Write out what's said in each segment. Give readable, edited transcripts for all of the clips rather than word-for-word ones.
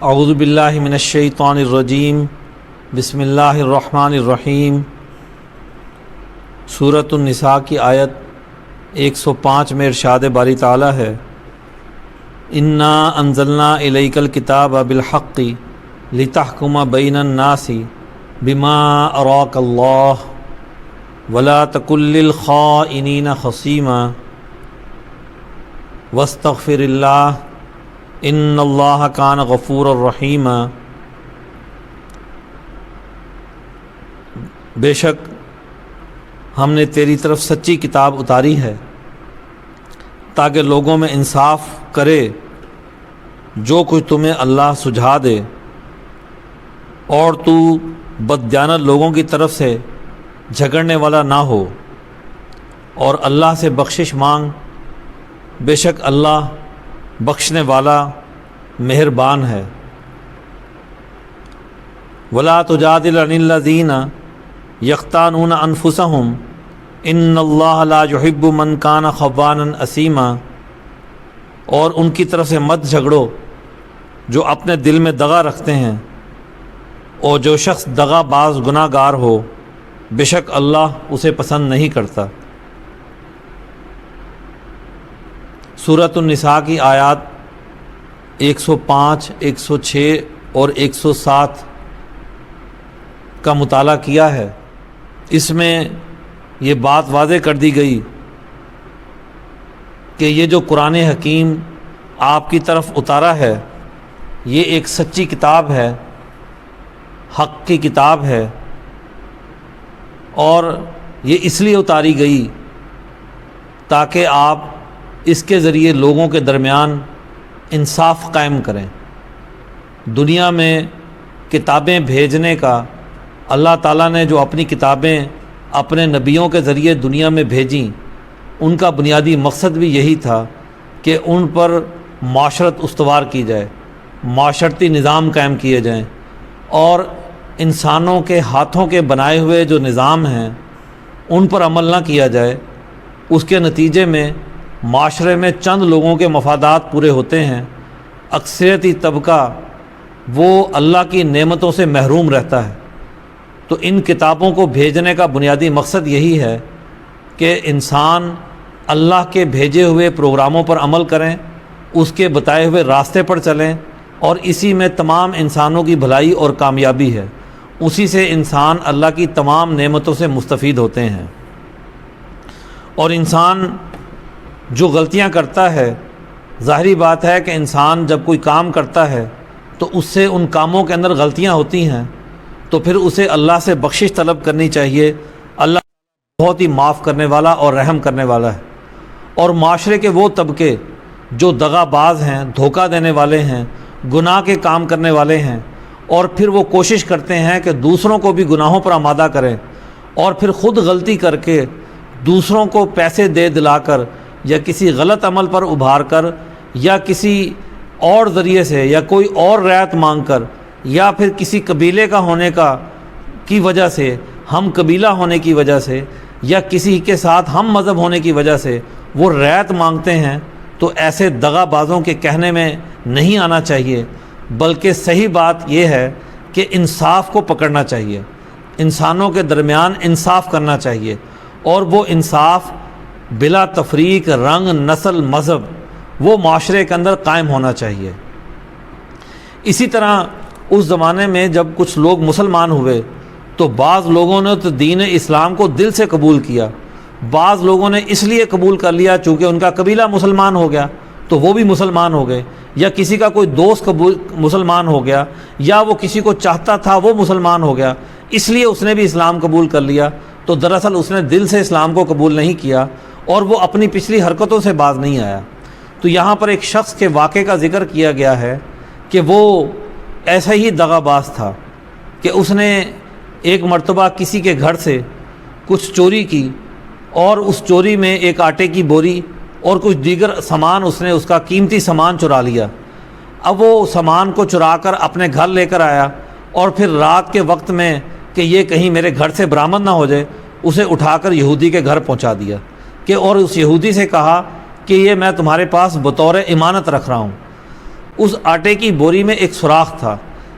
اعوذ باللہ من الشیطان الرجیم بسم اللہ الرحمن الرحیم۔ سورۃ النساء کی آیت 105 میں ارشاد باری تعالیٰ ہے، انا انزلنا الیک الکتاب بالحق لتحکم بین الناس بما اراک اللہ ولا تکن للخائنین خصیما واستغفر اللہ ان اللہ کان غفور الرحیم۔ بے شک ہم نے تیری طرف سچی کتاب اتاری ہے تاکہ لوگوں میں انصاف کرے جو کچھ تمہیں اللہ سجھا دے، اور تو بددیانت لوگوں کی طرف سے جھگڑنے والا نہ ہو، اور اللہ سے بخشش مانگ، بے شک اللہ بخشنے والا مہربان ہے۔ ولا تجادل عن الذین یختانون انفسہم ان اللہ لا یحب من کان خوانا اثیما، اور ان کی طرف سے مت جھگڑو جو اپنے دل میں دغا رکھتے ہیں، اور جو شخص دغا باز گناہ گار ہو، بے شک اللہ اسے پسند نہیں کرتا۔ سورۃ النساء کی آیات 105، 106 اور 107 کا مطالعہ کیا ہے۔ اس میں یہ بات واضح کر دی گئی کہ یہ جو قرآن حکیم آپ کی طرف اتارا ہے، یہ ایک سچی کتاب ہے، حق کی کتاب ہے، اور یہ اس لیے اتاری گئی تاکہ آپ اس کے ذریعے لوگوں کے درمیان انصاف قائم کریں۔ دنیا میں کتابیں بھیجنے کا اللہ تعالیٰ نے جو اپنی کتابیں اپنے نبیوں کے ذریعے دنیا میں بھیجیں، ان کا بنیادی مقصد بھی یہی تھا کہ ان پر معاشرت استوار کی جائے، معاشرتی نظام قائم کیے جائیں، اور انسانوں کے ہاتھوں کے بنائے ہوئے جو نظام ہیں ان پر عمل نہ کیا جائے۔ اس کے نتیجے میں معاشرے میں چند لوگوں کے مفادات پورے ہوتے ہیں، اکثریتی طبقہ وہ اللہ کی نعمتوں سے محروم رہتا ہے۔ تو ان کتابوں کو بھیجنے کا بنیادی مقصد یہی ہے کہ انسان اللہ کے بھیجے ہوئے پروگراموں پر عمل کریں، اس کے بتائے ہوئے راستے پر چلیں، اور اسی میں تمام انسانوں کی بھلائی اور کامیابی ہے، اسی سے انسان اللہ کی تمام نعمتوں سے مستفید ہوتے ہیں۔ اور انسان جو غلطیاں کرتا ہے، ظاہری بات ہے کہ انسان جب کوئی کام کرتا ہے تو اس سے ان کاموں کے اندر غلطیاں ہوتی ہیں، تو پھر اسے اللہ سے بخشش طلب کرنی چاہیے۔ اللہ بہت ہی معاف کرنے والا اور رحم کرنے والا ہے۔ اور معاشرے کے وہ طبقے جو دغا باز ہیں، دھوکہ دینے والے ہیں، گناہ کے کام کرنے والے ہیں، اور پھر وہ کوشش کرتے ہیں کہ دوسروں کو بھی گناہوں پر آمادہ کریں، اور پھر خود غلطی کر کے دوسروں کو پیسے دے دلا کر یا کسی غلط عمل پر ابھار کر یا کسی اور ذریعے سے یا کوئی اور رعایت مانگ کر یا پھر کسی قبیلے کا ہونے کی وجہ سے، ہم قبیلہ ہونے کی وجہ سے، یا کسی کے ساتھ ہم مذہب ہونے کی وجہ سے وہ رعایت مانگتے ہیں، تو ایسے دغا بازوں کے کہنے میں نہیں آنا چاہیے، بلکہ صحیح بات یہ ہے کہ انصاف کو پکڑنا چاہیے، انسانوں کے درمیان انصاف کرنا چاہیے، اور وہ انصاف بلا تفریق رنگ، نسل، مذہب وہ معاشرے کے اندر قائم ہونا چاہیے۔ اسی طرح اس زمانے میں جب کچھ لوگ مسلمان ہوئے تو بعض لوگوں نے تو دین اسلام کو دل سے قبول کیا، بعض لوگوں نے اس لیے قبول کر لیا چونکہ ان کا قبیلہ مسلمان ہو گیا تو وہ بھی مسلمان ہو گئے، یا کسی کا کوئی دوست مسلمان ہو گیا، یا وہ کسی کو چاہتا تھا وہ مسلمان ہو گیا، اس لیے اس نے بھی اسلام قبول کر لیا، تو دراصل اس نے دل سے اسلام کو قبول نہیں کیا، اور وہ اپنی پچھلی حرکتوں سے باز نہیں آیا۔ تو یہاں پر ایک شخص کے واقعے کا ذکر کیا گیا ہے کہ وہ ایسا ہی دغا باز تھا کہ اس نے ایک مرتبہ کسی کے گھر سے کچھ چوری کی، اور اس چوری میں ایک آٹے کی بوری اور کچھ دیگر سامان، اس نے اس کا قیمتی سامان چرا لیا۔ اب وہ سامان کو چرا کر اپنے گھر لے کر آیا، اور پھر رات کے وقت میں کہ یہ کہیں میرے گھر سے برآمد نہ ہو جائے، اسے اٹھا کر یہودی کے گھر پہنچا دیا کہ اور اس یہودی سے کہا کہ یہ میں تمہارے پاس بطور امانت رکھ رہا ہوں۔ اس آٹے کی بوری میں ایک سوراخ تھا۔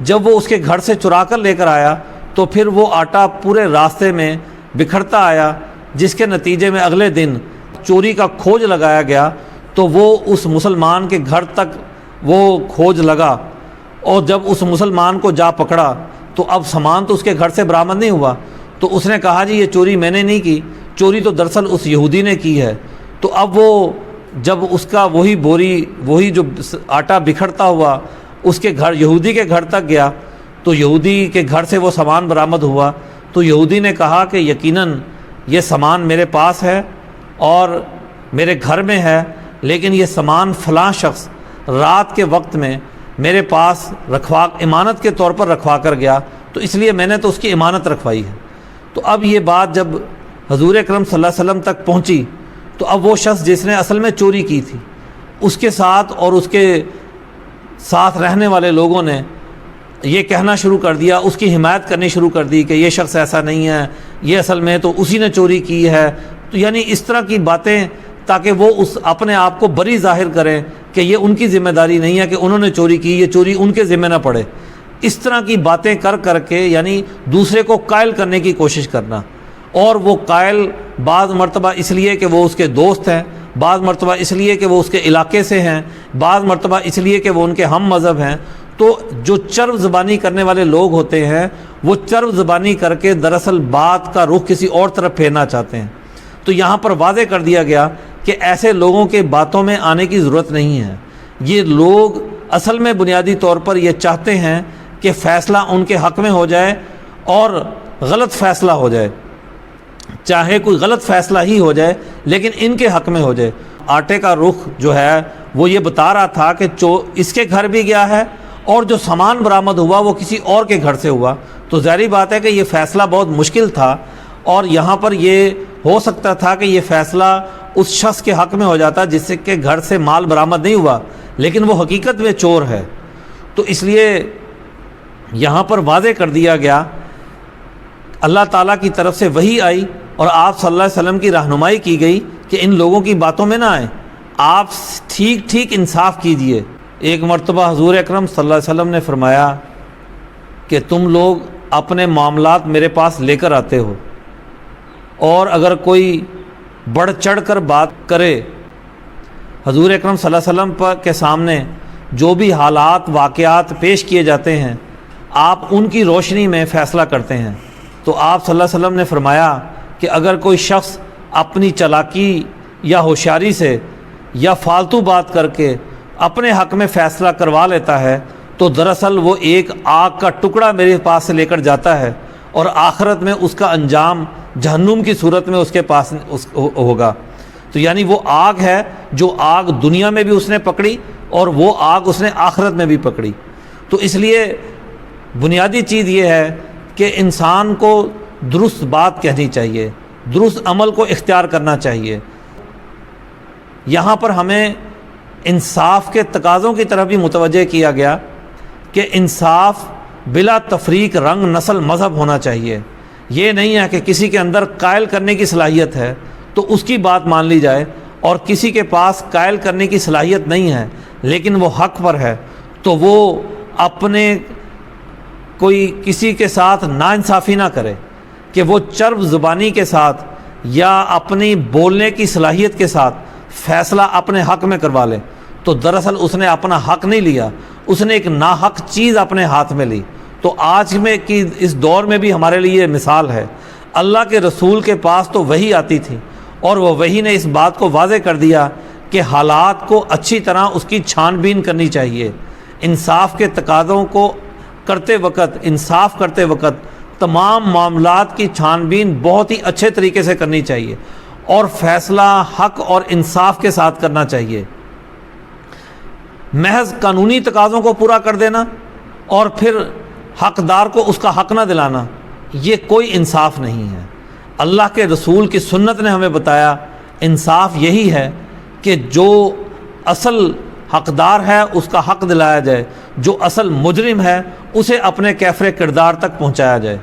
جب وہ اس کے گھر سے چرا کر لے کر آیا تو پھر وہ آٹا پورے راستے میں بکھرتا آیا، جس کے نتیجے میں اگلے دن چوری کا کھوج لگایا گیا تو وہ اس مسلمان کے گھر تک وہ کھوج لگا، اور جب اس مسلمان کو جا پکڑا تو اب سامان تو اس کے گھر سے برآمد نہیں ہوا، تو اس نے کہا جی یہ چوری میں نے نہیں کی، چوری تو دراصل اس یہودی نے کی ہے۔ تو اب وہ جب اس کا وہی بوری، وہی جو آٹا بکھرتا ہوا اس کے گھر، یہودی کے گھر تک گیا تو یہودی کے گھر سے وہ سامان برآمد ہوا، تو یہودی نے کہا کہ یقیناً یہ سامان میرے پاس ہے اور میرے گھر میں ہے، لیکن یہ سامان فلاں شخص رات کے وقت میں میرے پاس امانت کے طور پر رکھوا کر گیا، تو اس لیے میں نے تو اس کی امانت رکھوائی ہے۔ تو اب یہ بات جب حضور اکرم صلی اللہ علیہ وسلم تک پہنچی تو اب وہ شخص جس نے اصل میں چوری کی تھی، اس کے ساتھ اور اس کے ساتھ رہنے والے لوگوں نے یہ کہنا شروع کر دیا، اس کی حمایت کرنی شروع کر دی کہ یہ شخص ایسا نہیں ہے، یہ اصل میں تو اسی نے چوری کی ہے۔ تو یعنی اس طرح کی باتیں تاکہ وہ اپنے آپ کو بری ظاہر کریں کہ یہ ان کی ذمہ داری نہیں ہے کہ انہوں نے چوری کی، یہ چوری ان کے ذمہ نہ پڑے، اس طرح کی باتیں کر کر کے یعنی دوسرے کو قائل کرنے کی کوشش کرنا۔ اور وہ قائل بعض مرتبہ اس لیے کہ وہ اس کے دوست ہیں، بعض مرتبہ اس لیے کہ وہ اس کے علاقے سے ہیں، بعض مرتبہ اس لیے کہ وہ ان کے ہم مذہب ہیں۔ تو جو چرب زبانی کرنے والے لوگ ہوتے ہیں وہ چرب زبانی کر کے دراصل بات کا رخ کسی اور طرف پھیرنا چاہتے ہیں۔ تو یہاں پر واضح کر دیا گیا کہ ایسے لوگوں کے باتوں میں آنے کی ضرورت نہیں ہے۔ یہ لوگ اصل میں بنیادی طور پر یہ چاہتے ہیں کہ فیصلہ ان کے حق میں ہو جائے اور غلط فیصلہ ہو جائے، چاہے کوئی غلط فیصلہ ہی ہو جائے لیکن ان کے حق میں ہو جائے۔ آٹے کا رخ جو ہے وہ یہ بتا رہا تھا کہ اس کے گھر بھی گیا ہے اور جو سامان برآمد ہوا وہ کسی اور کے گھر سے ہوا، تو ظاہری بات ہے کہ یہ فیصلہ بہت مشکل تھا، اور یہاں پر یہ ہو سکتا تھا کہ یہ فیصلہ اس شخص کے حق میں ہو جاتا جس کے گھر سے مال برآمد نہیں ہوا، لیکن وہ حقیقت میں چور ہے۔ تو اس لیے یہاں پر واضح کر دیا گیا، اللہ تعالیٰ کی طرف سے وحی آئی اور آپ صلی اللہ علیہ وسلم کی رہنمائی کی گئی کہ ان لوگوں کی باتوں میں نہ آئیں، آپ ٹھیک ٹھیک انصاف کیجئے۔ ایک مرتبہ حضور اکرم صلی اللہ علیہ وسلم نے فرمایا کہ تم لوگ اپنے معاملات میرے پاس لے کر آتے ہو، اور اگر کوئی بڑھ چڑھ کر بات کرے، حضور اکرم صلی اللہ علیہ وسلم کے سامنے جو بھی حالات واقعات پیش کیے جاتے ہیں آپ ان کی روشنی میں فیصلہ کرتے ہیں۔ تو آپ صلی اللہ علیہ وسلم نے فرمایا کہ اگر کوئی شخص اپنی چالاکی یا ہوشیاری سے یا فالتو بات کر کے اپنے حق میں فیصلہ کروا لیتا ہے تو دراصل وہ ایک آگ کا ٹکڑا میرے پاس سے لے کر جاتا ہے، اور آخرت میں اس کا انجام جہنم کی صورت میں اس کے پاس ہوگا۔ تو یعنی وہ آگ ہے جو آگ دنیا میں بھی اس نے پکڑی اور وہ آگ اس نے آخرت میں بھی پکڑی۔ تو اس لیے بنیادی چیز یہ ہے کہ انسان کو درست بات کہنی چاہیے، درست عمل کو اختیار کرنا چاہیے۔ یہاں پر ہمیں انصاف کے تقاضوں کی طرف بھی متوجہ کیا گیا کہ انصاف بلا تفریق رنگ نسل مذہب ہونا چاہیے۔ یہ نہیں ہے کہ کسی کے اندر قائل کرنے کی صلاحیت ہے تو اس کی بات مان لی جائے، اور کسی کے پاس قائل کرنے کی صلاحیت نہیں ہے لیکن وہ حق پر ہے تو وہ اپنے کوئی کسی کے ساتھ ناانصافی نہ کرے کہ وہ چرب زبانی کے ساتھ یا اپنی بولنے کی صلاحیت کے ساتھ فیصلہ اپنے حق میں کروا لے، تو دراصل اس نے اپنا حق نہیں لیا، اس نے ایک ناحق چیز اپنے ہاتھ میں لی۔ تو آج میں کی اس دور میں بھی ہمارے لیے مثال ہے، اللہ کے رسول کے پاس تو وحی آتی تھی اور وہ وحی نے اس بات کو واضح کر دیا کہ حالات کو اچھی طرح اس کی چھان بین کرنی چاہیے۔ انصاف کے تقاضوں کو کرتے وقت، انصاف کرتے وقت تمام معاملات کی چھان بین بہت ہی اچھے طریقے سے کرنی چاہیے اور فیصلہ حق اور انصاف کے ساتھ کرنا چاہیے۔ محض قانونی تقاضوں کو پورا کر دینا اور پھر حقدار کو اس کا حق نہ دلانا، یہ کوئی انصاف نہیں ہے۔ اللہ کے رسول کی سنت نے ہمیں بتایا انصاف یہی ہے کہ جو اصل حقدار ہے اس کا حق دلایا جائے، جو اصل مجرم ہے اسے اپنے کیفر کردار تک پہنچایا جائے۔